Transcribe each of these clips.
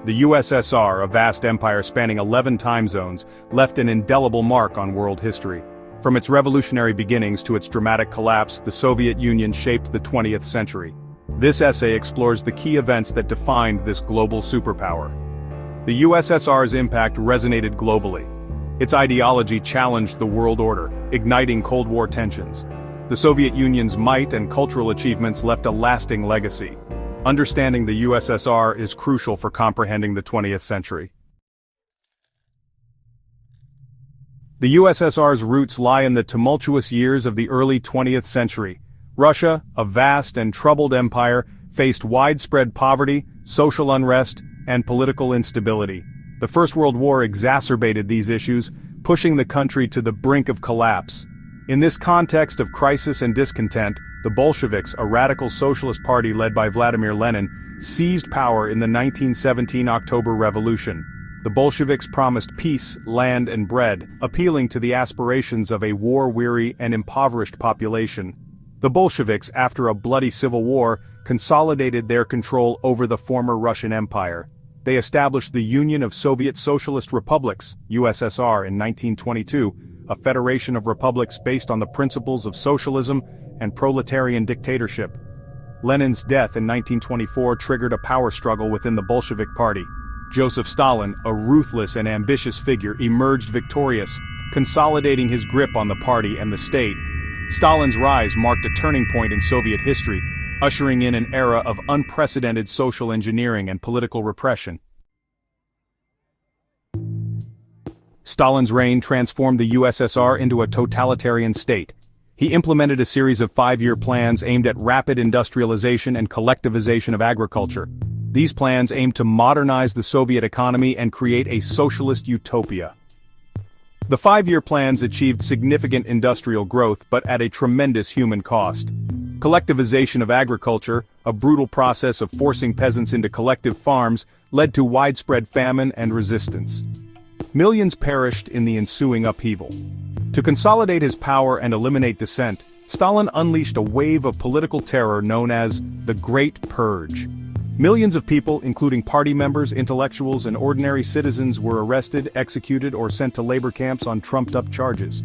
The USSR, a vast empire spanning 11 time zones, left an indelible mark on world history. From its revolutionary beginnings to its dramatic collapse, the Soviet Union shaped the 20th century. This essay explores the key events that defined this global superpower. The USSR's impact resonated globally. Its ideology challenged the world order, igniting Cold War tensions. The Soviet Union's might and cultural achievements left a lasting legacy. Understanding the USSR is crucial for comprehending the 20th century. The USSR's roots lie in the tumultuous years of the early 20th century. Russia, a vast and troubled empire, faced widespread poverty, social unrest, and political instability. The First World War exacerbated these issues, pushing the country to the brink of collapse. In this context of crisis and discontent, the Bolsheviks, a radical socialist party led by Vladimir Lenin, seized power in the 1917 October Revolution. The Bolsheviks promised peace, land, and bread, appealing to the aspirations of a war-weary and impoverished population. The Bolsheviks, after a bloody civil war, consolidated their control over the former Russian Empire. They established the Union of Soviet Socialist Republics, USSR, in 1922, a federation of republics based on the principles of socialism and proletarian dictatorship. Lenin's death in 1924 triggered a power struggle within the Bolshevik Party. Joseph Stalin, a ruthless and ambitious figure, emerged victorious, consolidating his grip on the party and the state. Stalin's rise marked a turning point in Soviet history, ushering in an era of unprecedented social engineering and political repression. Stalin's reign transformed the USSR into a totalitarian state. He implemented a series of 5-year plans aimed at rapid industrialization and collectivization of agriculture. These plans aimed to modernize the Soviet economy and create a socialist utopia. The 5-year plans achieved significant industrial growth, but at a tremendous human cost. Collectivization of agriculture, a brutal process of forcing peasants into collective farms, led to widespread famine and resistance. Millions perished in the ensuing upheaval. To consolidate his power and eliminate dissent, Stalin unleashed a wave of political terror known as the Great Purge. Millions of people, including party members, intellectuals, and ordinary citizens, were arrested, executed, or sent to labor camps on trumped-up charges.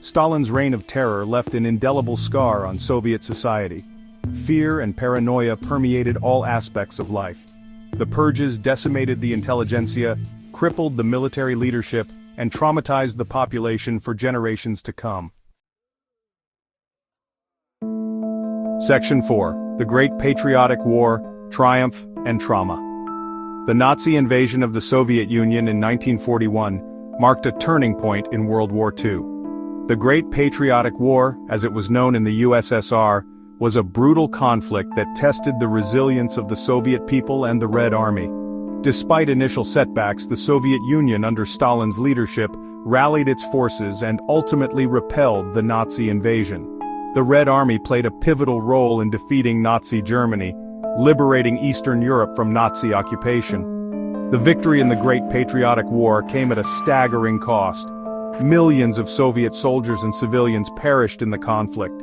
Stalin's reign of terror left an indelible scar on Soviet society. Fear and paranoia permeated all aspects of life. The purges decimated the intelligentsia, crippled the military leadership, and traumatized the population for generations to come. Section 4. The Great Patriotic War, Triumph and Trauma. The Nazi invasion of the Soviet Union in 1941 marked a turning point in World War II. The Great Patriotic War, as it was known in the USSR, was a brutal conflict that tested the resilience of the Soviet people and the Red Army. Despite initial setbacks, the Soviet Union under Stalin's leadership rallied its forces and ultimately repelled the Nazi invasion. The Red Army played a pivotal role in defeating Nazi Germany, liberating Eastern Europe from Nazi occupation. The victory in the Great Patriotic War came at a staggering cost. Millions of Soviet soldiers and civilians perished in the conflict.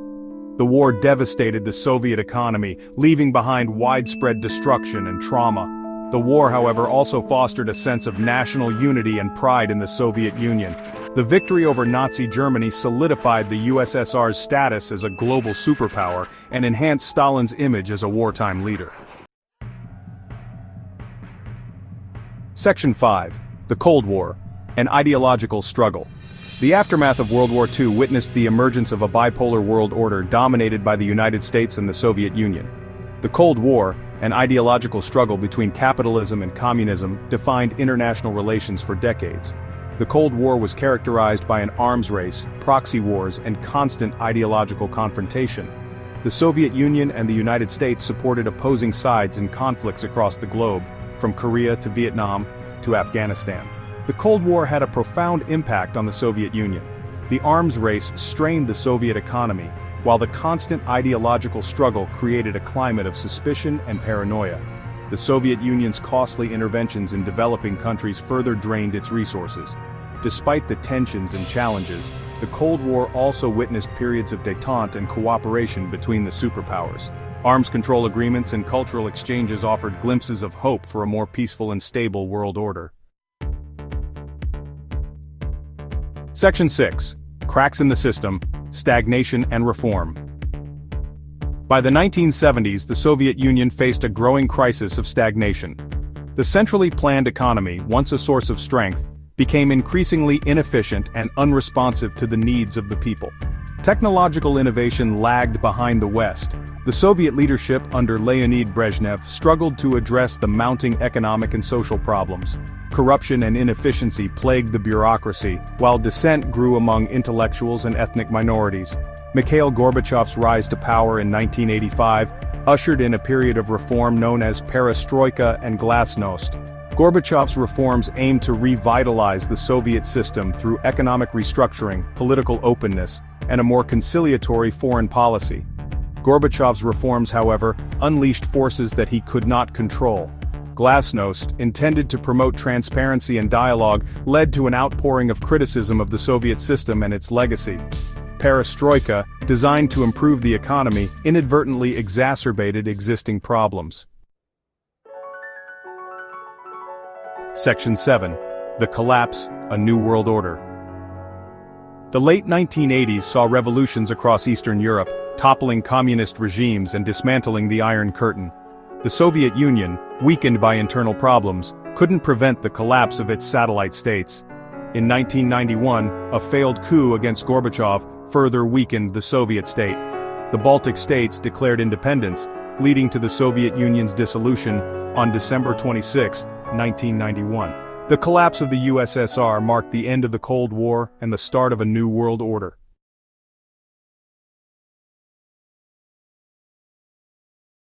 The war devastated the Soviet economy, leaving behind widespread destruction and trauma. The war, however, also fostered a sense of national unity and pride in the Soviet Union. The victory over Nazi Germany solidified the USSR's status as a global superpower and enhanced Stalin's image as a wartime leader. Section 5. The Cold War, an ideological struggle. The aftermath of World War II witnessed the emergence of a bipolar world order dominated by the United States and the Soviet Union. The Cold War, an ideological struggle between capitalism and communism, defined international relations for decades. The Cold War was characterized by an arms race, proxy wars, and constant ideological confrontation. The Soviet Union and the United States supported opposing sides in conflicts across the globe, from Korea to Vietnam to Afghanistan. The Cold War had a profound impact on the Soviet Union. The arms race strained the Soviet economy, while the constant ideological struggle created a climate of suspicion and paranoia. The Soviet Union's costly interventions in developing countries further drained its resources. Despite the tensions and challenges, the Cold War also witnessed periods of détente and cooperation between the superpowers. Arms control agreements and cultural exchanges offered glimpses of hope for a more peaceful and stable world order. Section 6. Cracks in the system, stagnation and reform. By the 1970s, the Soviet Union faced a growing crisis of stagnation. The centrally planned economy, once a source of strength, became increasingly inefficient and unresponsive to the needs of the people. Technological innovation lagged behind the West. The Soviet leadership under Leonid Brezhnev struggled to address the mounting economic and social problems. Corruption and inefficiency plagued the bureaucracy, while dissent grew among intellectuals and ethnic minorities. Mikhail Gorbachev's rise to power in 1985 ushered in a period of reform known as perestroika and glasnost. Gorbachev's reforms aimed to revitalize the Soviet system through economic restructuring, political openness, and a more conciliatory foreign policy. Gorbachev's reforms, however, unleashed forces that he could not control. Glasnost, intended to promote transparency and dialogue, led to an outpouring of criticism of the Soviet system and its legacy. Perestroika, designed to improve the economy, inadvertently exacerbated existing problems. Section 7. The Collapse, a New World Order. The late 1980s saw revolutions across Eastern Europe, toppling communist regimes and dismantling the Iron Curtain. The Soviet Union, weakened by internal problems, couldn't prevent the collapse of its satellite states. In 1991, a failed coup against Gorbachev further weakened the Soviet state. The Baltic states declared independence, leading to the Soviet Union's dissolution on December 26, 1991. The collapse of the USSR marked the end of the Cold War and the start of a new world order.